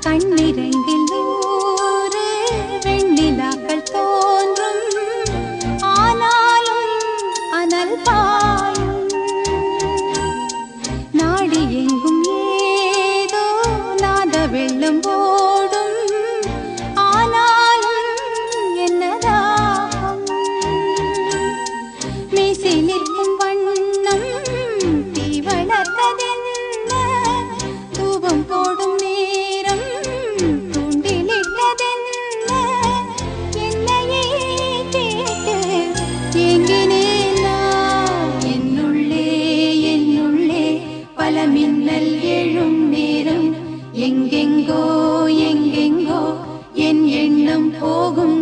கண்ணிரண்டில் நூறு வெண்ணிலாக்கள் தோன்றும், ஆனாலும் அனல் பாயும். நாடி எங்கும் ஏதோ நாத வெள்ளம் ஓடும், ஆனாலும் என்னதாகும். மீசை நிற்கும் வண்ணம் தீ வளர்த்ததென்ன, தூபம் போடும் நேரம் தூண்டிலிட்டதென்ன, என்னையே கேட்டு ஏங்கினேன் நான். என்னுள்ளே பல மின்னல் எழும் நேரம், எங்கெங்கோ என் எண்ணம் போகும்